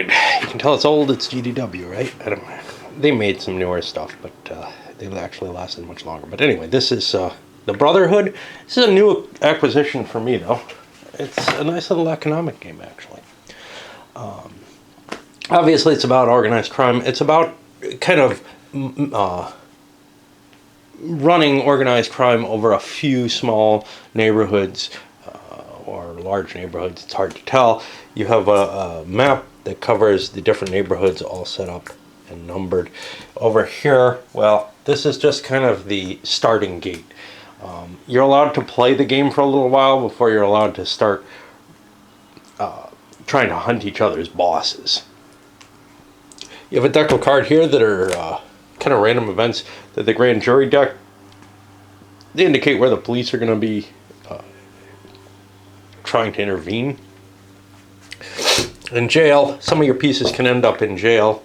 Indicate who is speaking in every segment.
Speaker 1: right. You can tell it's old. It's GDW, right? They made some newer stuff, but they actually lasted much longer. But anyway, this is the Brotherhood. This is a new acquisition for me, though. It's a nice little economic game, actually. Obviously, it's about organized crime. It's about kind of running organized crime over a few small neighborhoods or large neighborhoods. It's hard to tell. You have a map that covers the different neighborhoods all set up and numbered. Over here, well, this is just kind of the starting gate. You're allowed to play the game for a little while before you're allowed to start trying to hunt each other's bosses. You have a deck of cards here that are kind of random events. That the grand jury deck. They indicate where the police are going to be trying to intervene. In jail, some of your pieces can end up in jail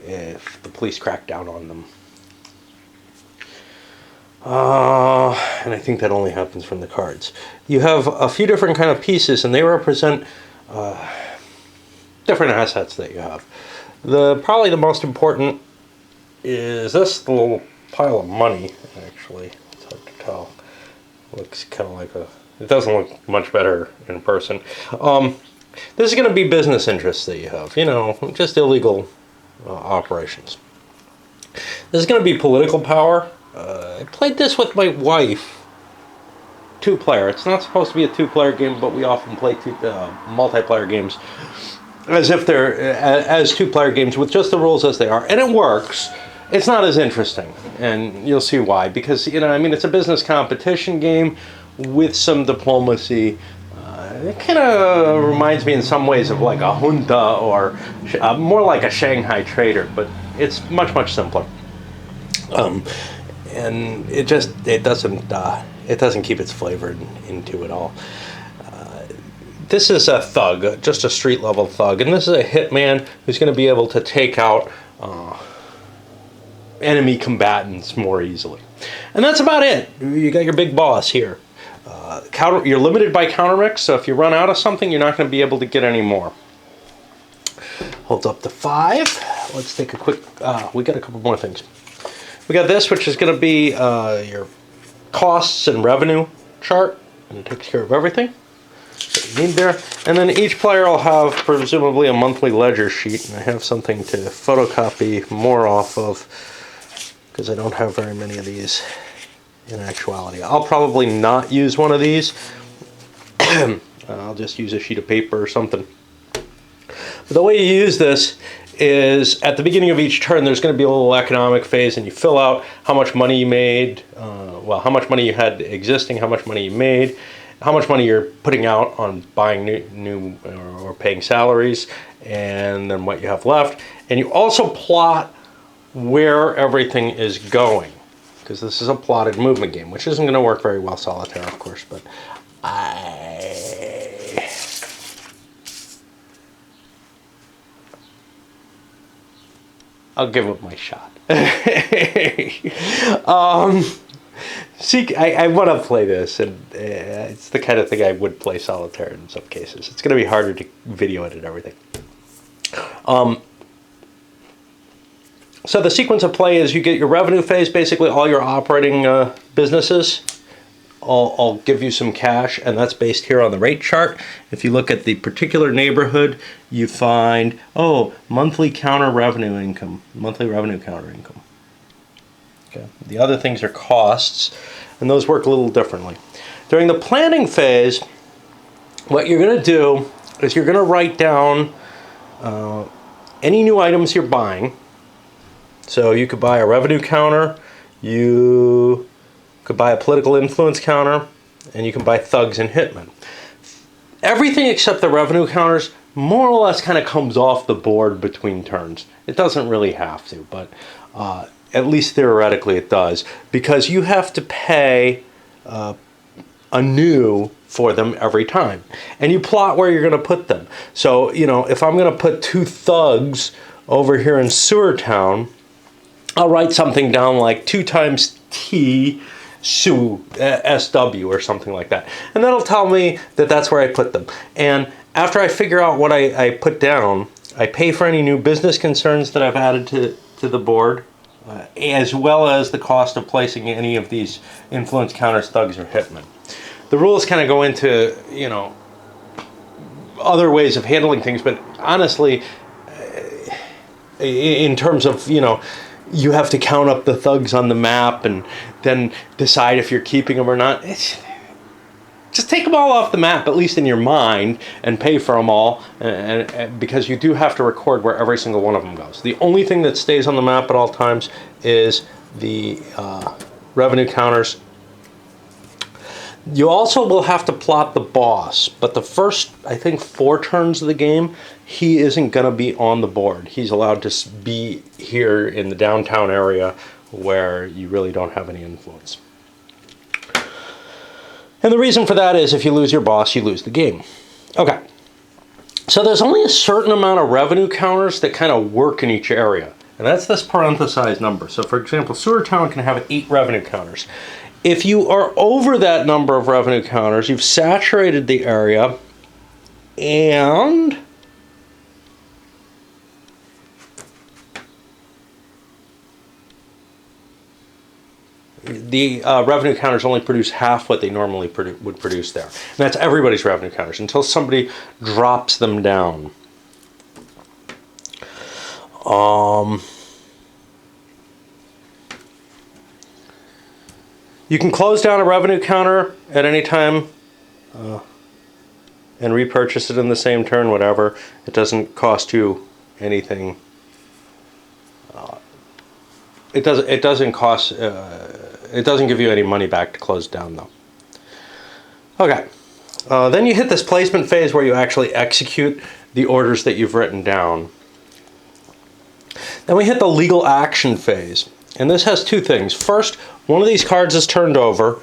Speaker 1: if the police crack down on them. And I think that only happens from the cards. You have a few different kind of pieces, and they represent different assets that you have. Probably the most important is this little pile of money, actually. It's hard to tell. Looks kind of like it doesn't look much better in person. This is going to be business interests that you have, just illegal operations. This is going to be political power. I played this with my wife, 2-player. It's not supposed to be a 2-player game, but we often play multiplayer games as if they're as 2-player games with just the rules as they are, and it works. It's not as interesting, and you'll see why. Because it's a business competition game with some diplomacy. It kind of reminds me in some ways of like a junta or more like a Shanghai trader, but it's much simpler. And it doesn't keep its flavor into it all. This is a thug, just a street level thug, and this is a hitman who's going to be able to take out enemy combatants more easily. And that's about it. You got your big boss here. You're limited by counter mix, so if you run out of something, you're not going to be able to get any more. Holds up to 5. Let's take a quick. We got a couple more things. We got this, which is going to be your costs and revenue chart, and it takes care of everything that you need there. And then each player will have presumably a monthly ledger sheet, and I have something to photocopy more off of because I don't have very many of these in actuality. I'll probably not use one of these. I'll just use a sheet of paper or something. But the way you use this is at the beginning of each turn there's going to be a little economic phase, and you fill out how much money you made, how much money you had existing, how much money you made, how much money you're putting out on buying new or paying salaries, and then what you have left. And you also plot where everything is going, because this is a plotted movement game, which isn't going to work very well solitaire, of course, but I'll give it my shot. I want to play this, and it's the kind of thing I would play solitaire in some cases. It's going to be harder to video edit everything. So the sequence of play is you get your revenue phase, basically all your operating businesses. I'll give you some cash, and that's based here on the rate chart. If you look at the particular neighborhood, you find, monthly revenue counter income. Okay. The other things are costs, and those work a little differently. During the planning phase, what you're going to do is you're going to write down any new items you're buying. So you could buy a revenue counter, you could buy a political influence counter, and you can buy thugs and hitmen. Everything except the revenue counters more or less kind of comes off the board between turns. It doesn't really have to, but at least theoretically it does, because you have to pay anew for them every time. And you plot where you're going to put them. So, if I'm going to put 2 thugs over here in Sewer Town, I'll write something down like 2 times T SW or something like that. And that'll tell me that that's where I put them. And after I figure out what I put down, I pay for any new business concerns that I've added to the board, as well as the cost of placing any of these influence counters, thugs, or hitmen. The rules kind of go into, you know, other ways of handling things, but honestly, in terms of, you know, you have to count up the thugs on the map and then decide if you're keeping them or not. Just take them all off the map, at least in your mind, and pay for them all, and because you do have to record where every single one of them goes. The only thing that stays on the map at all times is the revenue counters. You also will have to plot the boss, but the first, I think, 4 turns of the game, he isn't going to be on the board. He's allowed to be here in the downtown area where you really don't have any influence. And the reason for that is if you lose your boss, you lose the game. Okay, so there's only a certain amount of revenue counters that kind of work in each area, and that's this parenthesized number. So for example, Sewer Town can have 8 revenue counters. If you are over that number of revenue counters, you've saturated the area, and the revenue counters only produce half what they normally would produce there. And that's everybody's revenue counters until somebody drops them down. You can close down a revenue counter at any time and repurchase it in the same turn, whatever. It doesn't cost you anything. It doesn't cost. It doesn't give you any money back to close down, though. Okay. Then you hit this placement phase where you actually execute the orders that you've written down. Then we hit the legal action phase. And this has 2 things. First, one of these cards is turned over,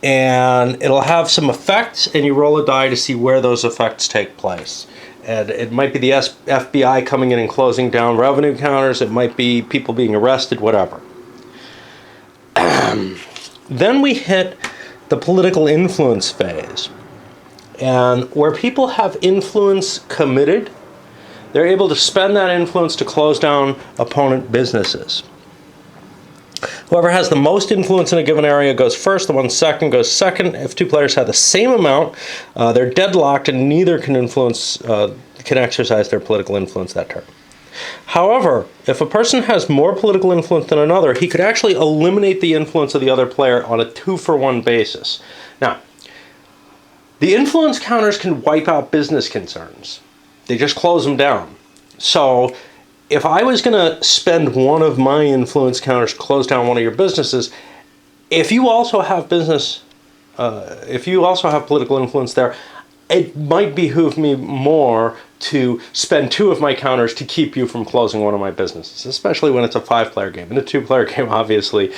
Speaker 1: and it'll have some effects, and you roll a die to see where those effects take place. And it might be the FBI coming in and closing down revenue counters. It might be people being arrested, whatever. Then we hit the political influence phase. And where people have influence committed, they're able to spend that influence to close down opponent businesses. Whoever has the most influence in a given area goes first. The one second goes second. If 2 players have the same amount, they're deadlocked and neither can exercise their political influence that turn. However, if a person has more political influence than another, he could actually eliminate the influence of the other player on a 2-for-1 basis. Now, the influence counters can wipe out business concerns. They just close them down. So if I was going to spend one of my influence counters to close down one of your businesses, if you also have political influence there, it might behoove me more to spend 2 of my counters to keep you from closing one of my businesses, especially when it's a 5-player game. In a 2-player game, obviously,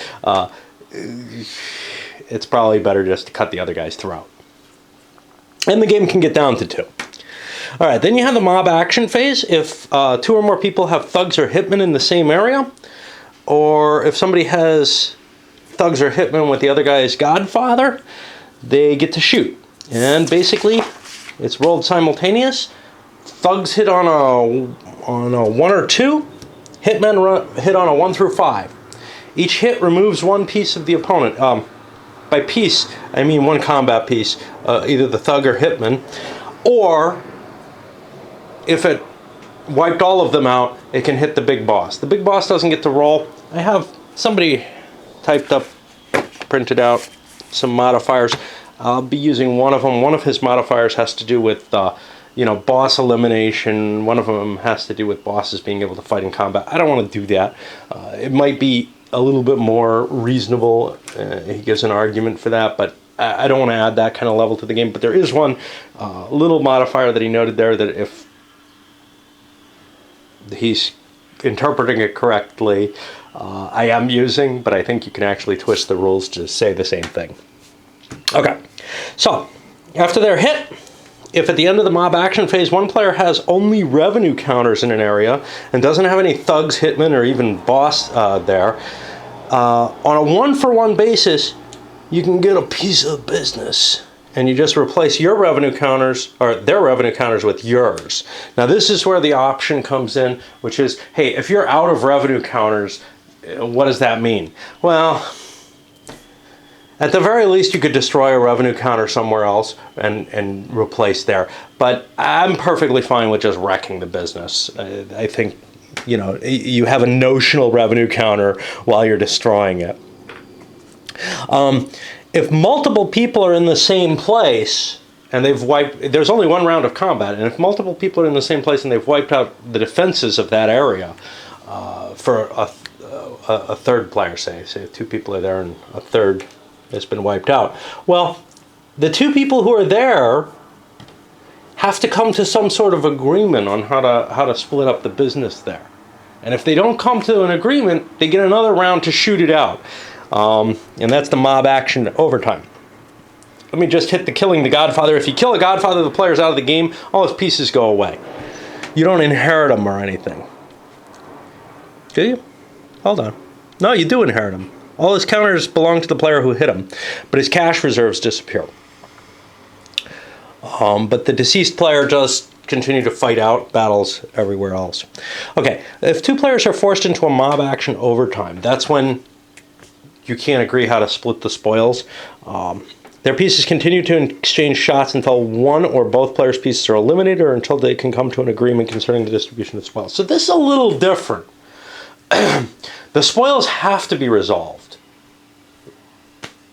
Speaker 1: it's probably better just to cut the other guy's throat. And the game can get down to 2. All right, then you have the mob action phase. If 2 or more people have thugs or hitmen in the same area, or if somebody has thugs or hitmen with the other guy's godfather, they get to shoot. And basically, it's rolled simultaneous. Thugs hit on a 1 or 2. Hitmen hit on a 1 through 5. Each hit removes 1 piece of the opponent. By piece, I mean 1 combat piece, either the thug or hitman. Or if it wiped all of them out, it can hit the big boss. The big boss doesn't get to roll. I have somebody typed up, printed out some modifiers. I'll be using one of them. One of his modifiers has to do with, boss elimination. One of them has to do with bosses being able to fight in combat. I don't want to do that. It might be a little bit more reasonable. He gives an argument for that, but I don't want to add that kind of level to the game. But there is one little modifier that he noted there that if he's interpreting it correctly, I am using, but I think you can actually twist the rules to say the same thing. Okay, so after they're hit, if at the end of the mob action phase 1 player has only revenue counters in an area and doesn't have any thugs, hitmen, or even boss there, on a 1-for-1 basis, you can get a piece of business. and you just replace your revenue counters, or their revenue counters, with yours. Now this is where the option comes in, which is, hey, if you're out of revenue counters, what does that mean? Well, at the very least, you could destroy a revenue counter somewhere else and replace there. But I'm perfectly fine with just wrecking the business. I think, you know, you have a notional revenue counter while you're destroying it. If multiple people are in the same place and they've wiped, there's only one round of combat, and if multiple people are in the same place and they've wiped out the defenses of that area for a third player, say if two people are there and a third has been wiped out, well, the two people who are there have to come to some sort of agreement on how to split up the business there. And if they don't come to an agreement, they get another round to shoot it out. And that's the mob action overtime. Let me just hit the killing the Godfather. If you kill a Godfather, the player's out of the game. All his pieces go away. You don't inherit them or anything. Do you? Hold on. No, you do inherit them. All his counters belong to the player who hit him, but his cash reserves disappear. But the deceased player does continue to fight out battles everywhere else. Okay, if two players are forced into a mob action overtime, that's when you can't agree how to split the spoils. Their pieces continue to exchange shots until one or both players' pieces are eliminated, or until they can come to an agreement concerning the distribution of spoils. So this is a little different. The spoils have to be resolved.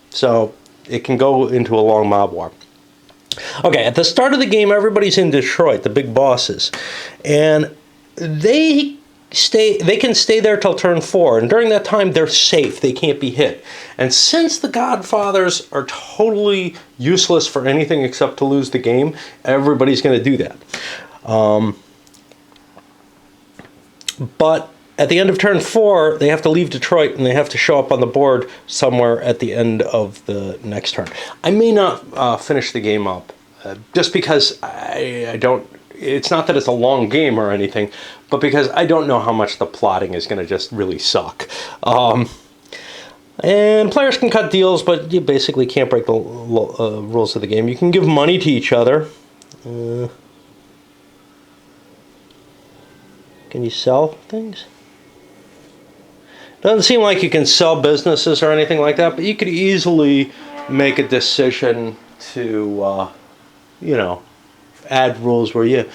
Speaker 1: So it can go into a long mob war. Okay, at the start of the game, everybody's in Detroit, the big bosses. And they can stay there till turn 4, and during that time they're safe, they can't be hit. And since the Godfathers are totally useless for anything except to lose the game, everybody's going to do that. But at the end of turn 4, they have to leave Detroit and they have to show up on the board somewhere at the end of the next turn. I may not finish the game up, just because I don't. It's not that it's a long game or anything, but because I don't know how much the plotting is going to just really suck. And players can cut deals, but you basically can't break the rules of the game. You can give money to each other. Can you sell things? Doesn't seem like you can sell businesses or anything like that, but you could easily make a decision to, you know, add rules where you,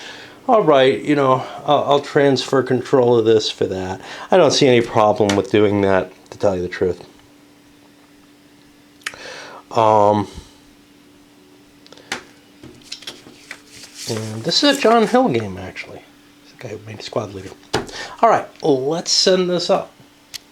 Speaker 1: all right, you know, I'll transfer control of this for that. I don't see any problem with doing that, to tell you the truth. And this is a John Hill game, actually. This is the guy who made Squad Leader. All right, let's send this up.